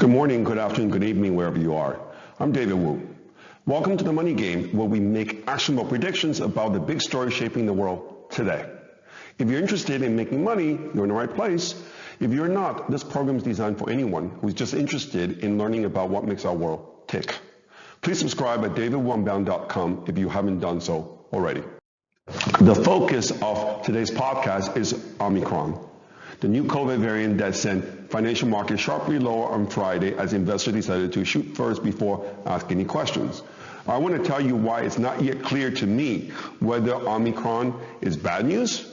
Good morning, good afternoon, good evening, wherever you are. I'm David Wu. Welcome to the Money Game, where we make actionable predictions about the big stories shaping the world today. If you're interested in making money, you're in the right place. If you're not, this program is designed for anyone who's just interested in learning about what makes our world tick. Please subscribe at davidunbound.com if you haven't done so already. The focus of today's podcast is Omicron, the new COVID variant that sent financial markets sharply lower on Friday as investors decided to shoot first before asking any questions. I want to tell you why it's not yet clear to me whether Omicron is bad news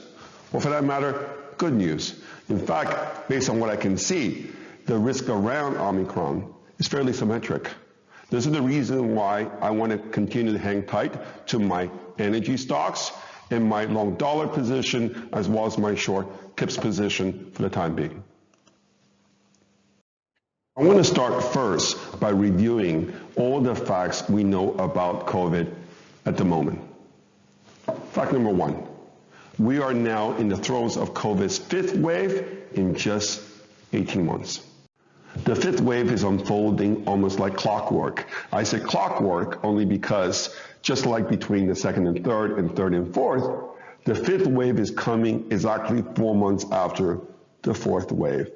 or, for that matter, good news. In fact, based on what I can see, the risk around Omicron is fairly symmetric. This is the reason why I want to continue to hang tight to my energy stocks and my long dollar position, as well as my short pips position for the time being. I want to start first by reviewing all the facts we know about COVID at the moment. Fact number one, we are now in the throes of COVID's fifth wave in just 18 months. The fifth wave is unfolding almost like clockwork. I say clockwork only because just like between the second and third and fourth, the fifth wave is coming exactly 4 months after the fourth wave.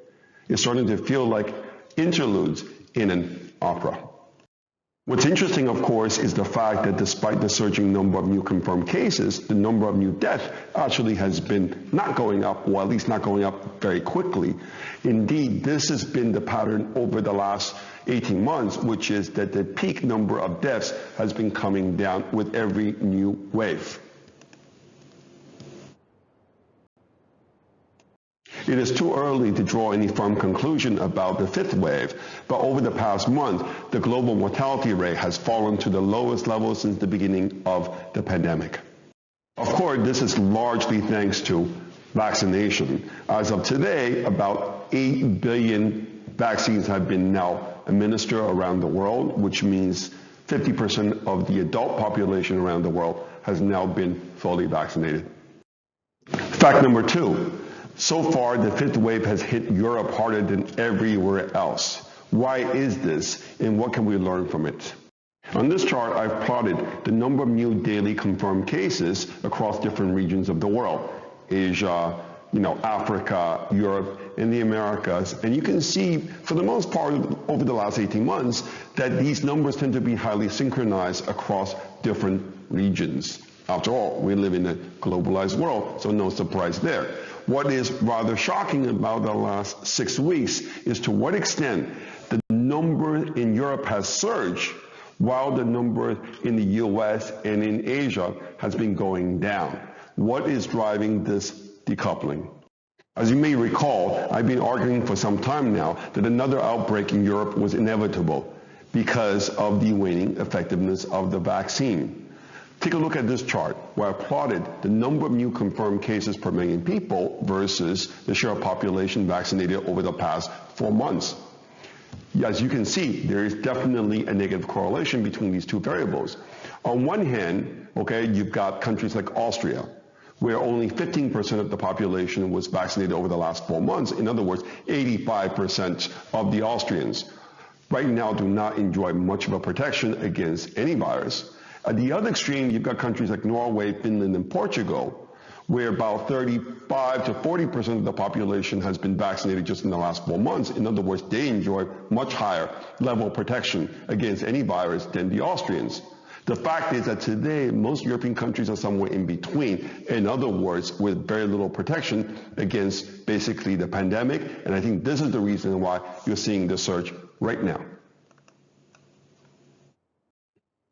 It's starting to feel like interludes in an opera. What's interesting, of course, is the fact that despite the surging number of new confirmed cases, the number of new deaths actually has been not going up, or at least not going up very quickly. Indeed, this has been the pattern over the last 18 months, which is that the peak number of deaths has been coming down with every new wave. It is too early to draw any firm conclusion about the fifth wave, but over the past month, the global mortality rate has fallen to the lowest level since the beginning of the pandemic. Of course, this is largely thanks to vaccination. As of today, about 8 billion vaccines have been now administered around the world, which means 50% of the adult population around the world has now been fully vaccinated. Fact number two. So far, the fifth wave has hit Europe harder than everywhere else. Why is this, and what can we learn from it? On this chart, I've plotted the number of new daily confirmed cases across different regions of the world. Asia, Africa, Europe, and the Americas. And you can see, for the most part, over the last 18 months, that these numbers tend to be highly synchronized across different regions. After all, we live in a globalized world, so no surprise there. What is rather shocking about the last 6 weeks is to what extent the number in Europe has surged while the number in the US and in Asia has been going down. What is driving this decoupling? As you may recall, I've been arguing for some time now that another outbreak in Europe was inevitable because of the waning effectiveness of the vaccine. Take a look at this chart where I plotted the number of new confirmed cases per million people versus the share of population vaccinated over the past 4 months. As you can see, there is definitely a negative correlation between these two variables. On one hand, you've got countries like Austria, where only 15% of the population was vaccinated over the last 4 months. In other words, 85% of the Austrians right now do not enjoy much of a protection against any virus. At the other extreme, you've got countries like Norway, Finland, and Portugal, where about 35 to 40% of the population has been vaccinated just in the last 4 months. In other words, they enjoy much higher level of protection against any virus than the Austrians. The fact is that today, most European countries are somewhere in between. In other words, with very little protection against basically the pandemic. And I think this is the reason why you're seeing the surge right now.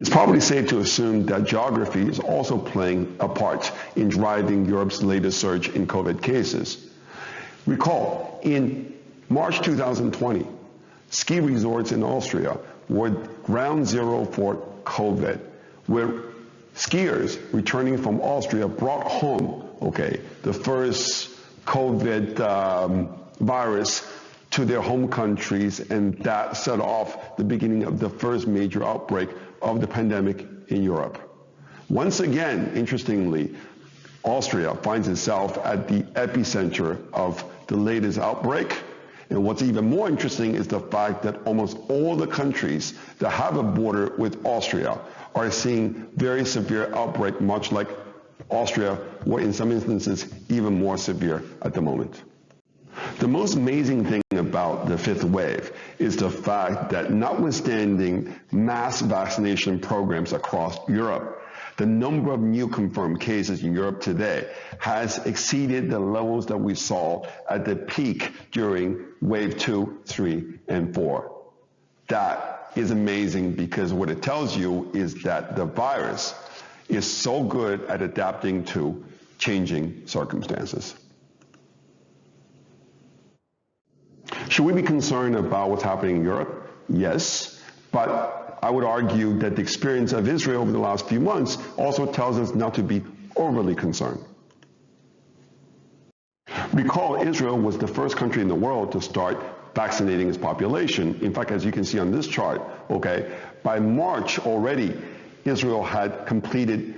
It's probably safe to assume that geography is also playing a part in driving Europe's latest surge in COVID cases. Recall, in March 2020, ski resorts in Austria were ground zero for COVID, where skiers returning from Austria brought home, the first COVID virus to their home countries, and that set off the beginning of the first major outbreak of the pandemic in Europe. Once again, interestingly, Austria finds itself at the epicenter of the latest outbreak, And what's even more interesting is the fact that almost all the countries that have a border with Austria are seeing very severe outbreak, much like Austria, or in some instances even more severe at the moment. The most amazing thing about the fifth wave is the fact that notwithstanding mass vaccination programs across Europe, the number of new confirmed cases in Europe today has exceeded the levels that we saw at the peak during wave 2, 3, and 4. That is amazing because what it tells you is that the virus is so good at adapting to changing circumstances. Should we be concerned about what's happening in Europe? Yes, but I would argue that the experience of Israel over the last few months also tells us not to be overly concerned. Recall, Israel was the first country in the world to start vaccinating its population. In fact, as you can see on this chart, okay, by March already, Israel had completed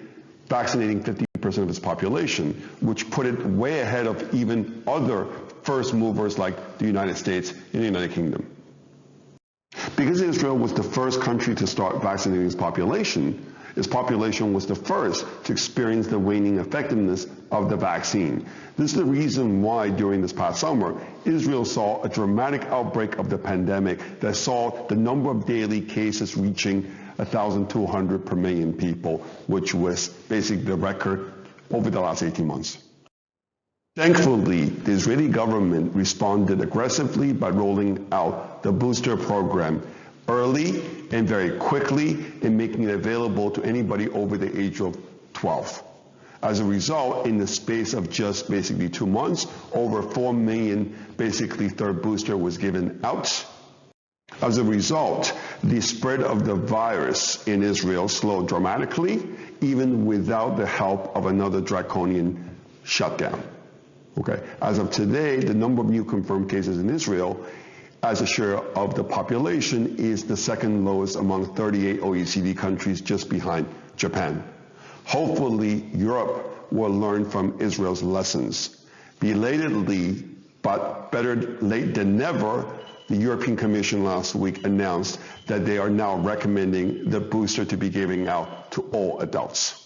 vaccinating 50% of its population, which put it way ahead of even other first movers like the United States and the United Kingdom. Because Israel was the first country to start vaccinating its population was the first to experience the waning effectiveness of the vaccine. This is the reason why during this past summer, Israel saw a dramatic outbreak of the pandemic that saw the number of daily cases reaching 1,200 per million people, which was basically the record over the last 18 months. Thankfully, the Israeli government responded aggressively by rolling out the booster program early and very quickly and making it available to anybody over the age of 12. As a result, in the space of just basically 2 months, over 4 million basically third booster was given out. As a result, the spread of the virus in Israel slowed dramatically, even without the help of another draconian shutdown. Okay. As of today, the number of new confirmed cases in Israel as a share of the population is the second lowest among 38 OECD countries, just behind Japan. Hopefully, Europe will learn from Israel's lessons. Belatedly, but better late than never, the European Commission last week announced that they are now recommending the booster to be given out to all adults.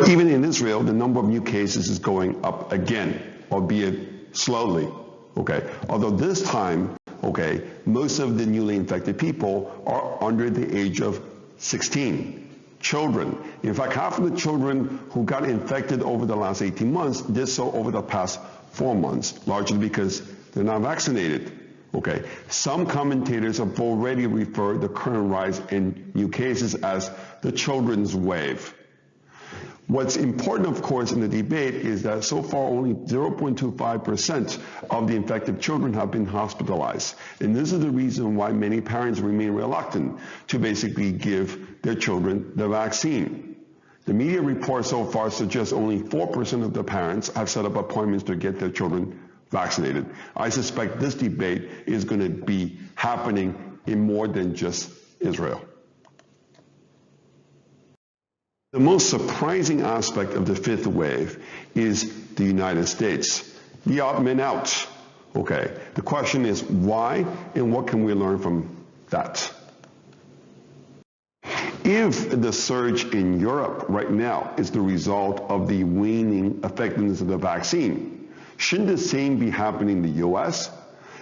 Even in Israel, the number of new cases is going up again, albeit slowly. Okay. Although this time, okay, most of the newly infected people are under the age of 16. Children. In fact, half of the children who got infected over the last 18 months did so over the past 4 months, largely because they're not vaccinated. Okay. Some commentators have already referred the current rise in new cases as the children's wave. What's important, of course, in the debate is that so far only 0.25% of the infected children have been hospitalized. And this is the reason why many parents remain reluctant to basically give their children the vaccine. The media reports so far suggest only 4% of the parents have set up appointments to get their children vaccinated. I suspect this debate is going to be happening in more than just Israel. The most surprising aspect of the fifth wave is the United States. The odd man out. Okay, the question is why and what can we learn from that? If the surge in Europe right now is the result of the waning effectiveness of the vaccine, shouldn't the same be happening in the US?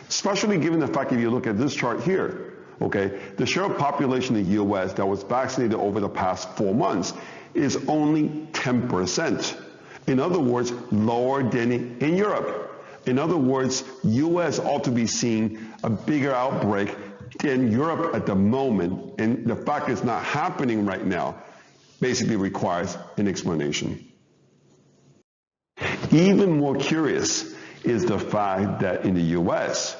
Especially given the fact if you look at this chart here, okay, the share of population in the US that was vaccinated over the past 4 months is only 10%. In other words, lower than in Europe. In other words, US ought to be seeing a bigger outbreak than Europe at the moment, and the fact it's not happening right now basically requires an explanation. Even more curious is the fact that in the US,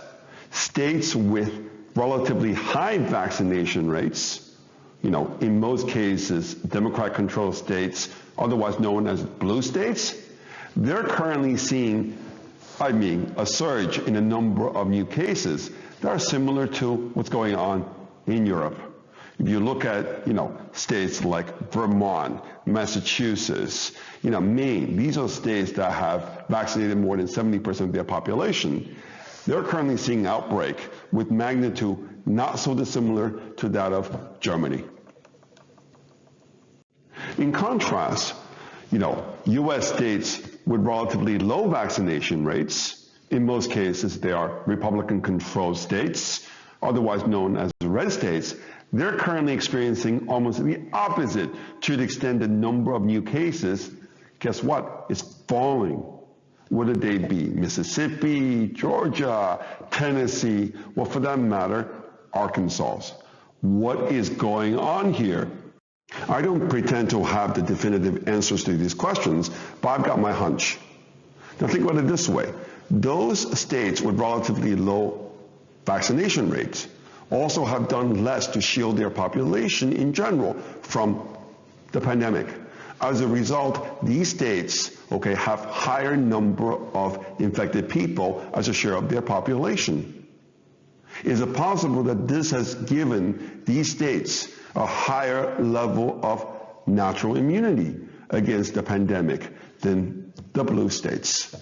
states with relatively high vaccination rates, in most cases, Democrat-controlled states, otherwise known as blue states, they're currently seeing, a surge in the number of new cases that are similar to what's going on in Europe. If you look at, states like Vermont, Massachusetts, Maine, these are states that have vaccinated more than 70% of their population. They're currently seeing an outbreak with magnitude not so dissimilar to that of Germany. In contrast, U.S. states with relatively low vaccination rates, in most cases they are Republican-controlled states, otherwise known as red states, they're currently experiencing almost the opposite to the extent the number of new cases, guess what, is falling. Would they be Mississippi, Georgia, Tennessee, well, for that matter, Arkansas? What is going on here? I don't pretend to have the definitive answers to these questions, but I've got my hunch. Now think about it this way. Those states with relatively low vaccination rates also have done less to shield their population in general from the pandemic. As a result, these states, have higher number of infected people as a share of their population. Is it possible that this has given these states a higher level of natural immunity against the pandemic than the blue states?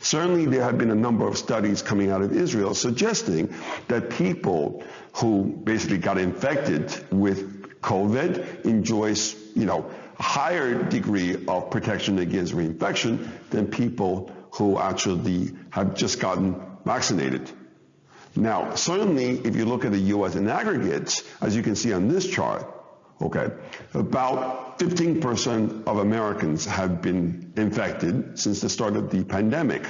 Certainly there have been a number of studies coming out of Israel suggesting that people who basically got infected with COVID enjoys, a higher degree of protection against reinfection than people who actually have just gotten vaccinated. Now, certainly if you look at the U.S. in aggregate, as you can see on this chart, about 15% of Americans have been infected since the start of the pandemic,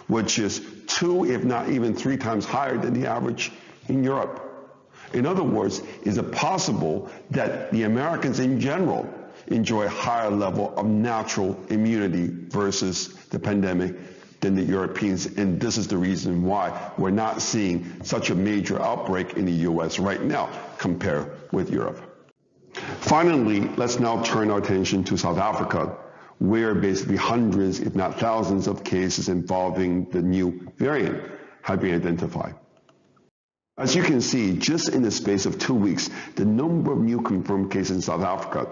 which is 2, if not even 3 times higher than the average in Europe. In other words, is it possible that the Americans in general enjoy a higher level of natural immunity versus the pandemic than the Europeans, and this is the reason why we're not seeing such a major outbreak in the U.S. right now compared with Europe. Finally, let's now turn our attention to South Africa, where basically hundreds, if not thousands, of cases involving the new variant have been identified. As you can see, just in the space of 2 weeks, the number of new confirmed cases in South Africa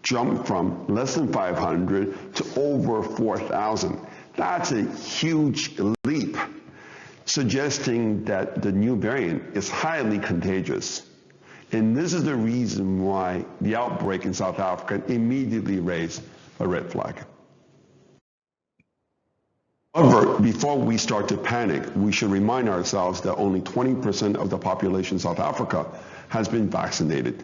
jumped from less than 500 to over 4,000. That's a huge leap, suggesting that the new variant is highly contagious. And this is the reason why the outbreak in South Africa immediately raised a red flag. However, before we start to panic, we should remind ourselves that only 20% of the population in South Africa has been vaccinated.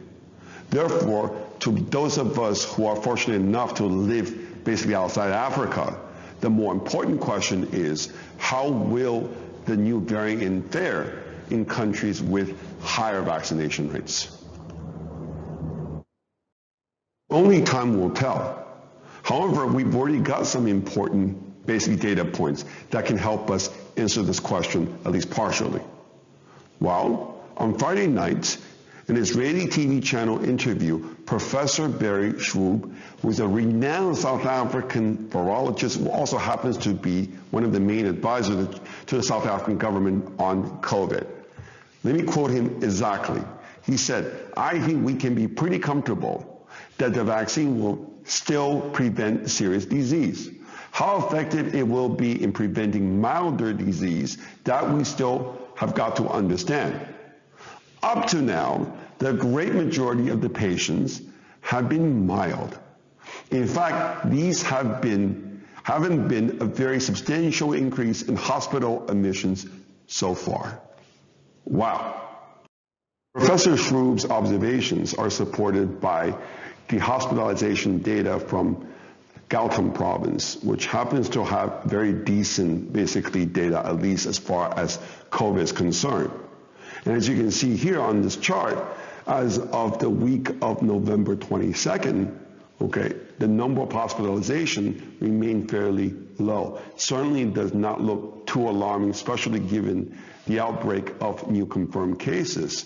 Therefore, to those of us who are fortunate enough to live basically outside Africa, the more important question is, how will the new variant fare in countries with higher vaccination rates? Only time will tell. However, we've already got some important basic data points that can help us answer this question, at least partially. Well, on Friday night, an Israeli TV channel interview, Professor Barry Schwab, who is a renowned South African virologist who also happens to be one of the main advisors to the South African government on COVID. Let me quote him exactly. He said, "I think we can be pretty comfortable that the vaccine will still prevent serious disease. How effective it will be in preventing milder disease, that we still have got to understand. Up to now, the great majority of the patients have been mild. In fact, these haven't been a very substantial increase in hospital admissions so far." Wow. Professor Schwab's observations are supported by the hospitalization data from Gauteng province, which happens to have very decent, basically, data, at least as far as COVID is concerned. And as you can see here on this chart, as of the week of November 22nd, the number of hospitalization remained fairly low. Certainly does not look too alarming, especially given the outbreak of new confirmed cases.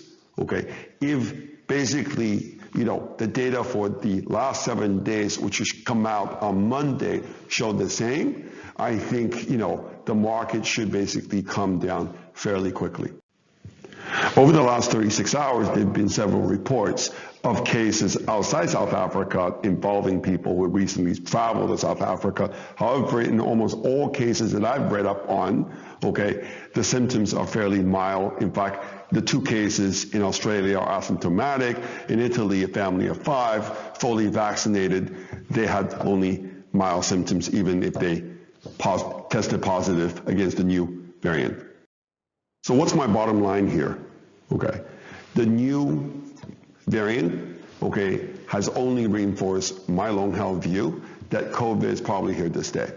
If basically, the data for the last 7 days, which has come out on Monday, show the same, I think, the market should basically come down fairly quickly. Over the last 36 hours, there have been several reports of cases outside South Africa involving people who recently traveled to South Africa. However, in almost all cases that I've read up on, the symptoms are fairly mild. In fact, the 2 cases in Australia are asymptomatic. In Italy, a family of 5, fully vaccinated, they had only mild symptoms, even if they tested positive against the new variant. So what's my bottom line here? The new variant, has only reinforced my long-held view that COVID is probably here to stay.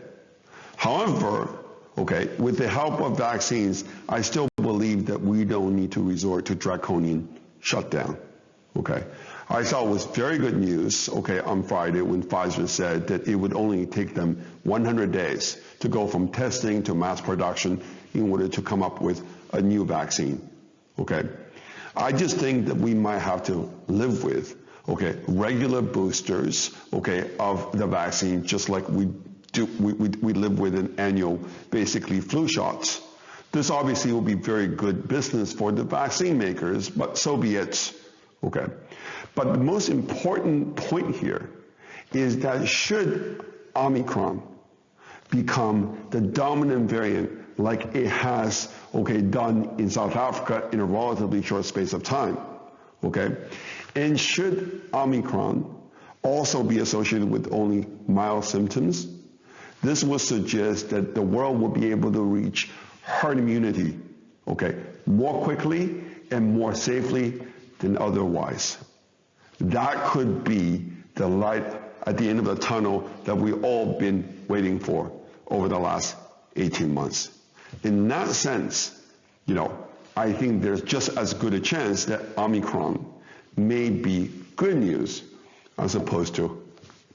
However, with the help of vaccines, I still believe that we don't need to resort to draconian shutdown. I thought it was very good news, on Friday when Pfizer said that it would only take them 100 days to go from testing to mass production in order to come up with a new vaccine. I just think that we might have to live with, regular boosters, of the vaccine, just like we live with an annual, basically, flu shots. This obviously will be very good business for the vaccine makers, but so be it. But the most important point here is that should Omicron become the dominant variant like it has, done in South Africa in a relatively short space of time, and should Omicron also be associated with only mild symptoms, this would suggest that the world will be able to reach herd immunity, more quickly and more safely than otherwise. That could be the light at the end of the tunnel that we've all been waiting for over the last 18 months. In that sense, I think there's just as good a chance that Omicron may be good news as opposed to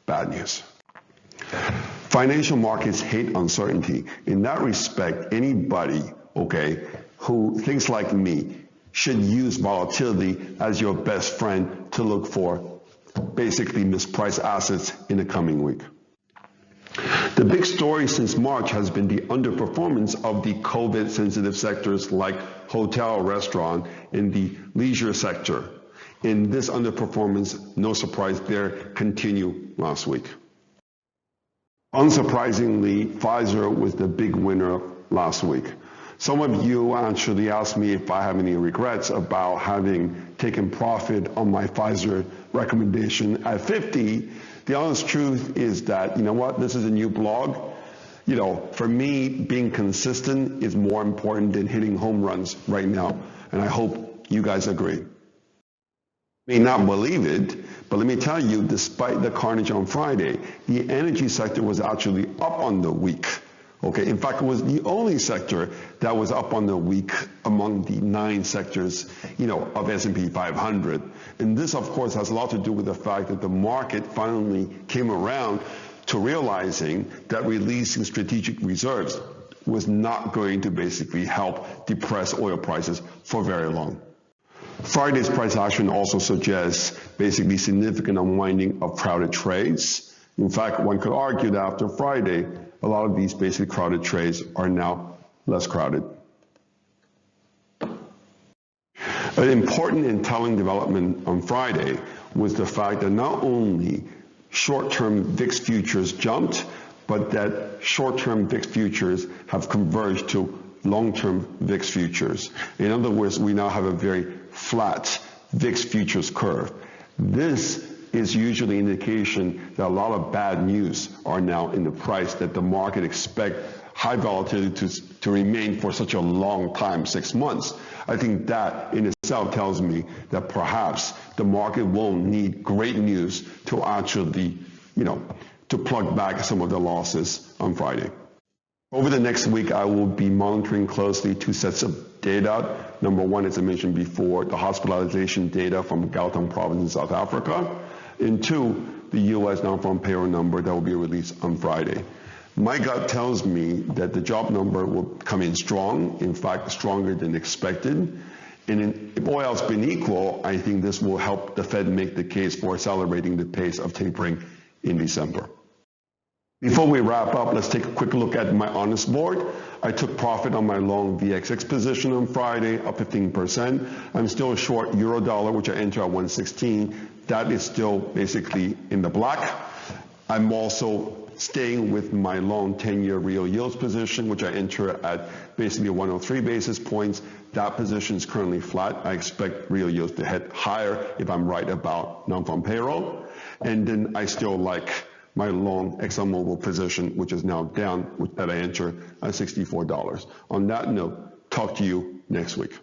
bad news. Financial markets hate uncertainty. In that respect, anybody, who thinks like me should use volatility as your best friend to look for basically mispriced assets in the coming week. The big story since March has been the underperformance of the COVID-sensitive sectors like hotel, restaurant, and the leisure sector. In this underperformance, no surprise there, continued last week. Unsurprisingly, Pfizer was the big winner last week. Some of you actually asked me if I have any regrets about having taken profit on my Pfizer recommendation at 50. The honest truth is that, this is a new blog. For me, being consistent is more important than hitting home runs right now. And I hope you guys agree. You may not believe it, but let me tell you, despite the carnage on Friday, the energy sector was actually up on the week. In fact, it was the only sector that was up on the week among the 9 sectors, of S&P 500. And this, of course, has a lot to do with the fact that the market finally came around to realizing that releasing strategic reserves was not going to basically help depress oil prices for very long. Friday's price action also suggests basically significant unwinding of crowded trades. In fact, one could argue that after Friday, a lot of these basic crowded trades are now less crowded. An important and telling development on Friday was the fact that not only short-term VIX futures jumped, but that short-term VIX futures have converged to long-term VIX futures. In other words, we now have a very flat VIX futures curve. This is usually an indication that a lot of bad news are now in the price, that the market expect high volatility to remain for such a long time, 6 months. I think that in itself tells me that perhaps the market won't need great news to actually, to plug back some of the losses on Friday. Over the next week, I will be monitoring closely 2 sets of data. Number one, as I mentioned before, the hospitalization data from Gauteng province in South Africa. And 2, the U.S. non-farm payroll number that will be released on Friday. My gut tells me that the job number will come in strong, in fact, stronger than expected. And if all else being equal, I think this will help the Fed make the case for accelerating the pace of tapering in December. Before we wrap up, let's take a quick look at my honest board. I took profit on my long VXX position on Friday, up 15%. I'm still short euro dollar, which I enter at 116. That is still basically in the black. I'm also staying with my long 10-year real yields position, which I enter at basically 103 basis points. That position is currently flat. I expect real yields to head higher if I'm right about non-farm payroll. And then I still like my long ExxonMobil position, which is now down, that I enter at $64. On that note, talk to you next week.